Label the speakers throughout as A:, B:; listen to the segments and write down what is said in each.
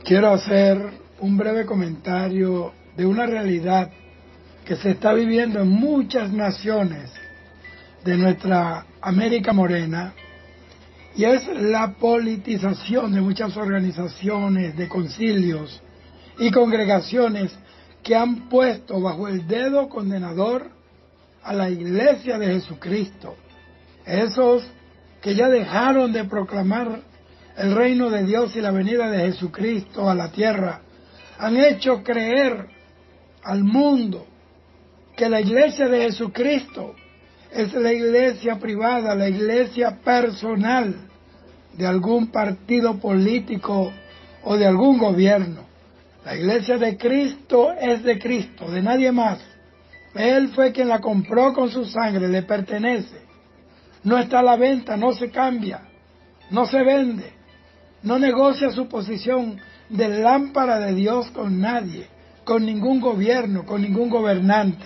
A: Quiero hacer un breve comentario de una realidad que se está viviendo en muchas naciones de nuestra América Morena, y es la politización de muchas organizaciones, de concilios y congregaciones que han puesto bajo el dedo condenador a la Iglesia de Jesucristo. Esos que ya dejaron de proclamar el reino de Dios y la venida de Jesucristo a la tierra, han hecho creer al mundo que la Iglesia de Jesucristo es la iglesia privada, la iglesia personal de algún partido político o de algún gobierno. La iglesia de Cristo es de Cristo, de nadie más. Él fue quien la compró con su sangre, le pertenece. No está a la venta, no se cambia, no se vende, no negocia su posición de lámpara de Dios con nadie, con ningún gobierno, con ningún gobernante.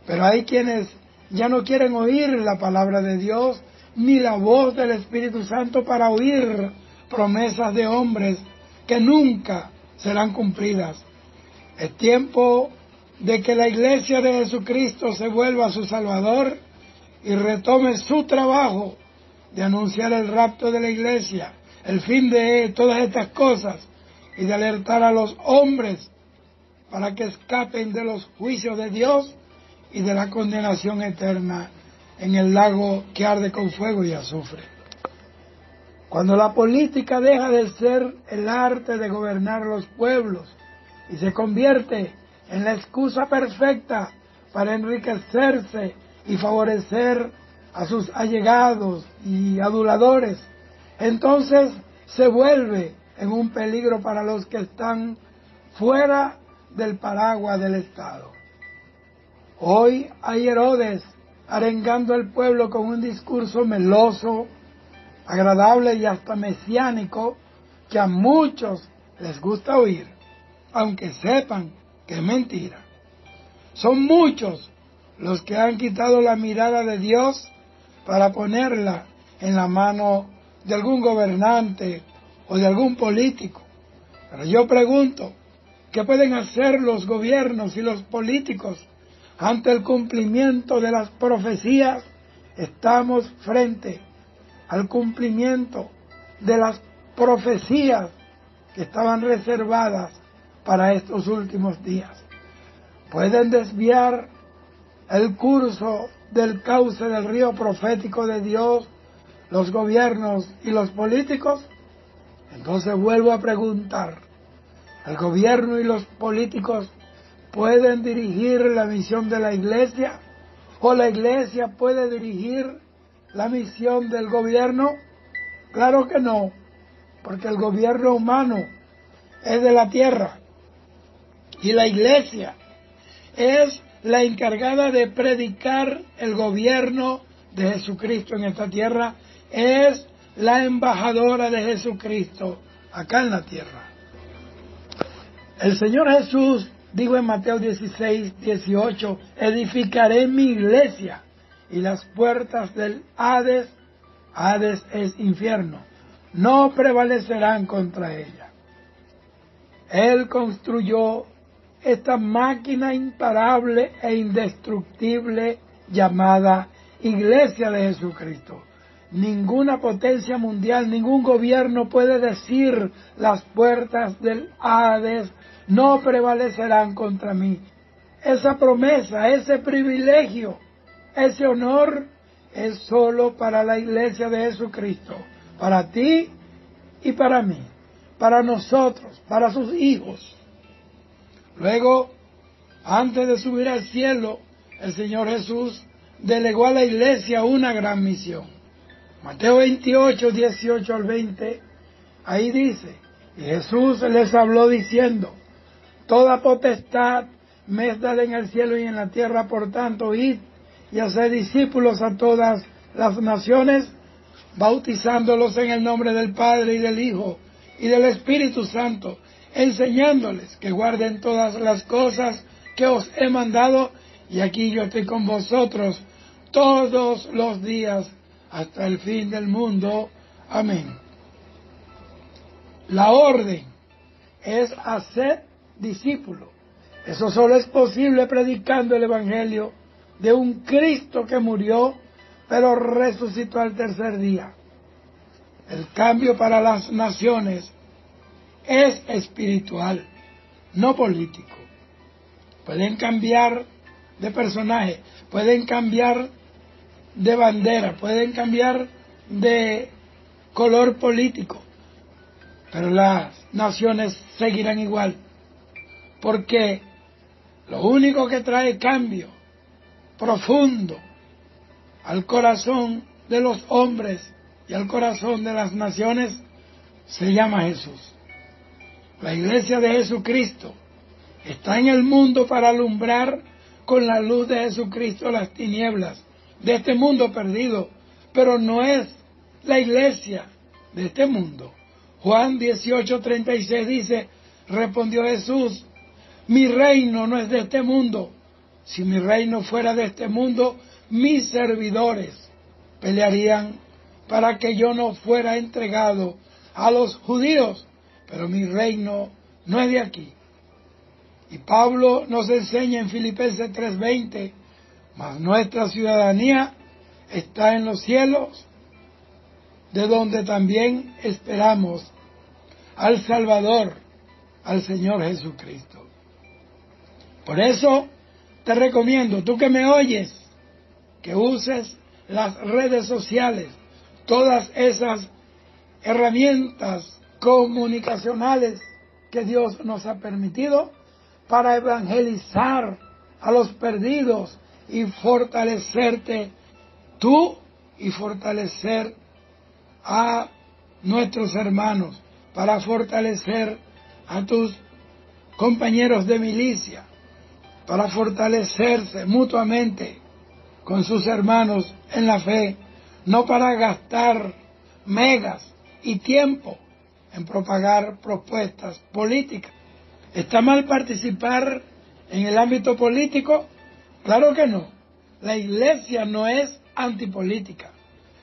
A: Pero hay quienes ya no quieren oír la palabra de Dios ni la voz del Espíritu Santo para oír promesas de hombres que nunca serán cumplidas. Es tiempo de que la iglesia de Jesucristo se vuelva a su Salvador y retome su trabajo de anunciar el rapto de la iglesia, el fin de todas estas cosas, y de alertar a los hombres para que escapen de los juicios de Dios y de la condenación eterna en el lago que arde con fuego y azufre. Cuando la política deja de ser el arte de gobernar los pueblos y se convierte en la excusa perfecta para enriquecerse y favorecer a sus allegados y aduladores, entonces se vuelve en un peligro para los que están fuera del paraguas del Estado. Hoy hay Herodes arengando al pueblo con un discurso meloso, agradable y hasta mesiánico que a muchos les gusta oír, aunque sepan que es mentira. Son muchos los que han quitado la mirada de Dios para ponerla en la mano de algún gobernante o de algún político. Pero yo pregunto, ¿qué pueden hacer los gobiernos y los políticos ante el cumplimiento de las profecías? Estamos frente al cumplimiento de las profecías que estaban reservadas para estos últimos días. ¿Pueden desviar el curso del cauce del río profético de Dios los gobiernos y los políticos? Entonces vuelvo a preguntar, ¿el gobierno y los políticos pueden dirigir la misión de la iglesia? ¿O la iglesia puede dirigir la misión del gobierno? Claro que no, porque el gobierno humano es de la tierra y la iglesia es la encargada de predicar el gobierno de Jesucristo en esta tierra, es la embajadora de Jesucristo acá en la tierra. El Señor Jesús dijo en Mateo 16:18, edificaré mi iglesia y las puertas del Hades, Hades es infierno, no prevalecerán contra ella. Él construyó esta máquina imparable e indestructible llamada Iglesia de Jesucristo. Ninguna potencia mundial, ningún gobierno puede decir las puertas del Hades no prevalecerán contra mí. Esa promesa, ese privilegio, ese honor es solo para la Iglesia de Jesucristo, para ti y para mí, para nosotros, para sus hijos. Luego, antes de subir al cielo, el Señor Jesús delegó a la iglesia una gran misión. Mateo 28:18-20, ahí dice, y Jesús les habló diciendo, toda potestad me es dada en el cielo y en la tierra, por tanto, id y haced discípulos a todas las naciones, bautizándolos en el nombre del Padre y del Hijo y del Espíritu Santo, enseñándoles que guarden todas las cosas que os he mandado, y aquí yo estoy con vosotros todos los días hasta el fin del mundo. Amén. La orden es hacer discípulos. Eso solo es posible predicando el Evangelio de un Cristo que murió, pero resucitó al tercer día. El cambio para las naciones es espiritual, no político. Pueden cambiar de personaje, pueden cambiar de bandera, pueden cambiar de color político, pero las naciones seguirán igual, porque lo único que trae cambio profundo al corazón de los hombres y al corazón de las naciones se llama Jesús. La iglesia de Jesucristo está en el mundo para alumbrar con la luz de Jesucristo las tinieblas de este mundo perdido, pero no es la iglesia de este mundo. Juan 18:36 dice, respondió Jesús, mi reino no es de este mundo. Si mi reino fuera de este mundo, mis servidores pelearían para que yo no fuera entregado a los judíos, pero mi reino no es de aquí. Y Pablo nos enseña en Filipenses 3:20, mas nuestra ciudadanía está en los cielos, de donde también esperamos al Salvador, al Señor Jesucristo. Por eso te recomiendo, tú que me oyes, que uses las redes sociales, todas esas herramientas comunicacionales que Dios nos ha permitido para evangelizar a los perdidos y fortalecerte tú y fortalecer a nuestros hermanos, para fortalecer a tus compañeros de milicia, para fortalecerse mutuamente con sus hermanos en la fe, no para gastar megas y tiempo en propagar propuestas políticas. ¿Está mal participar en el ámbito político? Claro que no. La iglesia no es antipolítica.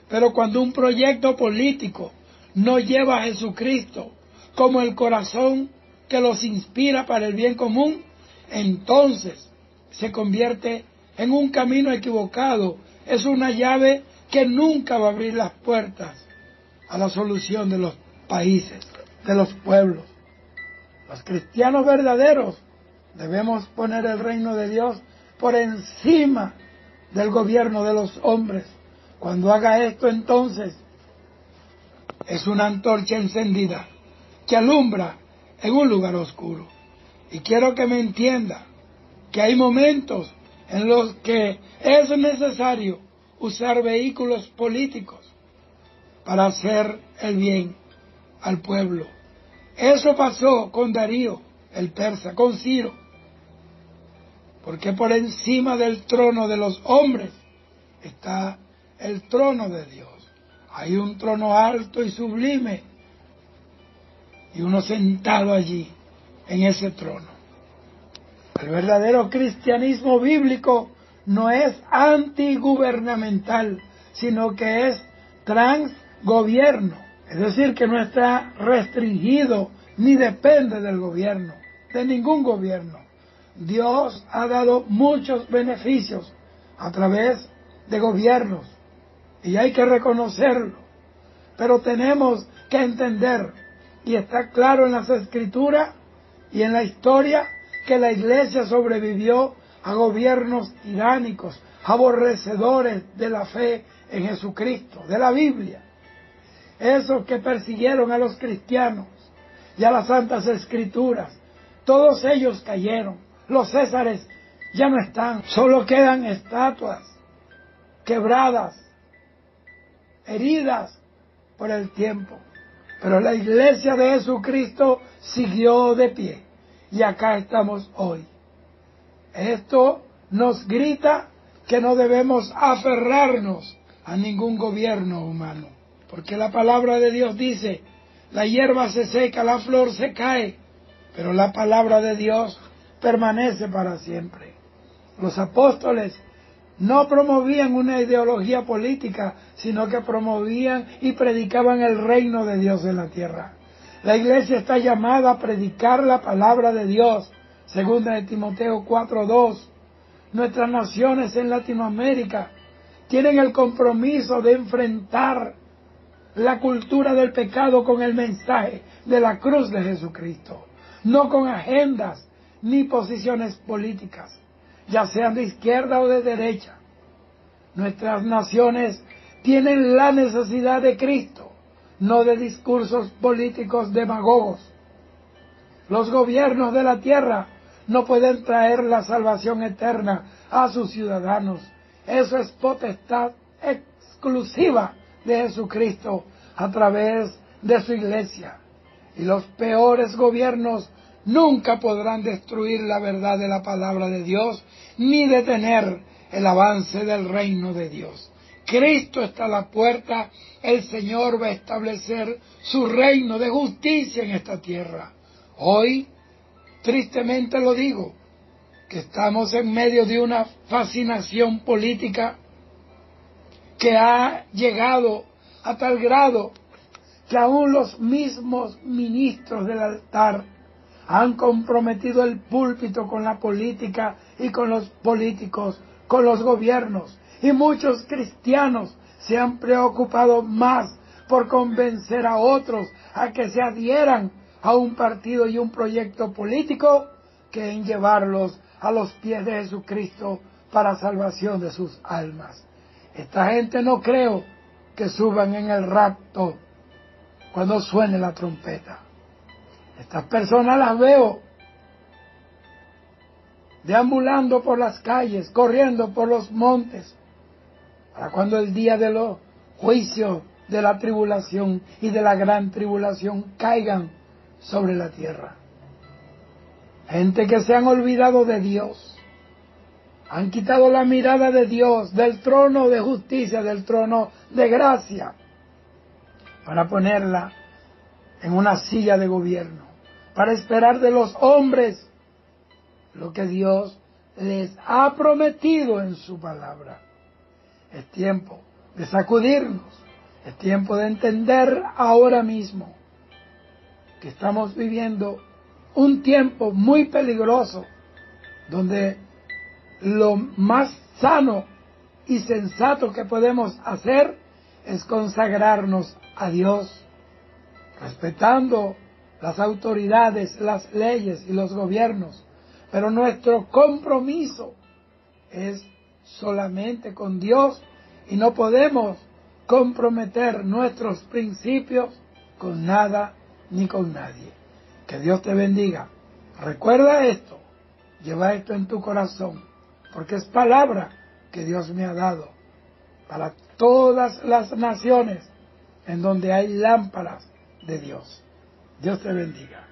A: Pero cuando un proyecto político no lleva a Jesucristo como el corazón que los inspira para el bien común, entonces se convierte en un camino equivocado. Es una llave que nunca va a abrir las puertas a la solución de los países, de los pueblos. Los cristianos verdaderos debemos poner el reino de Dios por encima del gobierno de los hombres. Cuando haga esto, entonces es una antorcha encendida que alumbra en un lugar oscuro. Y quiero que me entienda que hay momentos en los que es necesario usar vehículos políticos para hacer el bien al pueblo. Eso pasó con Darío, el persa, con Ciro, porque por encima del trono de los hombres está el trono de Dios. Hay un trono alto y sublime y uno sentado allí en ese trono. El verdadero cristianismo bíblico no es antigubernamental, sino que es transgobierno. Es decir, que no está restringido ni depende del gobierno, de ningún gobierno. Dios ha dado muchos beneficios a través de gobiernos y hay que reconocerlo. Pero tenemos que entender, y está claro en las Escrituras y en la historia, que la Iglesia sobrevivió a gobiernos tiránicos, aborrecedores de la fe en Jesucristo, de la Biblia. Esos que persiguieron a los cristianos y a las Santas Escrituras, todos ellos cayeron. Los césares ya no están, solo quedan estatuas quebradas, heridas por el tiempo. Pero la iglesia de Jesucristo siguió de pie y acá estamos hoy. Esto nos grita que no debemos aferrarnos a ningún gobierno humano, porque la palabra de Dios dice, la hierba se seca, la flor se cae, pero la palabra de Dios permanece para siempre. Los apóstoles no promovían una ideología política, sino que promovían y predicaban el reino de Dios en la tierra. La iglesia está llamada a predicar la palabra de Dios, segunda de Timoteo 4:2. Nuestras naciones en Latinoamérica tienen el compromiso de enfrentar la cultura del pecado con el mensaje de la cruz de Jesucristo, no con agendas ni posiciones políticas, ya sean de izquierda o de derecha. Nuestras naciones tienen la necesidad de Cristo, no de discursos políticos demagogos. Los gobiernos de la tierra no pueden traer la salvación eterna a sus ciudadanos. Eso es potestad exclusiva de Jesucristo a través de su iglesia. Y los peores gobiernos nunca podrán destruir la verdad de la palabra de Dios, ni detener el avance del reino de Dios. Cristo está a la puerta, el Señor va a establecer su reino de justicia en esta tierra. Hoy, tristemente lo digo, que estamos en medio de una fascinación política que ha llegado a tal grado que aún los mismos ministros del altar han comprometido el púlpito con la política y con los políticos, con los gobiernos. Y muchos cristianos se han preocupado más por convencer a otros a que se adhieran a un partido y un proyecto político que en llevarlos a los pies de Jesucristo para salvación de sus almas. Esta gente no creo que suban en el rapto cuando suene la trompeta. Estas personas las veo deambulando por las calles, corriendo por los montes, para cuando el día de los juicios de la tribulación y de la gran tribulación caigan sobre la tierra. Gente que se han olvidado de Dios, han quitado la mirada de Dios, del trono de justicia, del trono de gracia, para ponerla en una silla de gobierno, para esperar de los hombres lo que Dios les ha prometido en su palabra. Es tiempo de sacudirnos, es tiempo de entender ahora mismo que estamos viviendo un tiempo muy peligroso, donde lo más sano y sensato que podemos hacer es consagrarnos a Dios, respetando las autoridades, las leyes y los gobiernos, pero nuestro compromiso es solamente con Dios y no podemos comprometer nuestros principios con nada ni con nadie. Que Dios te bendiga. Recuerda esto, lleva esto en tu corazón, porque es palabra que Dios me ha dado para todas las naciones en donde hay lámparas de Dios. Dios te bendiga.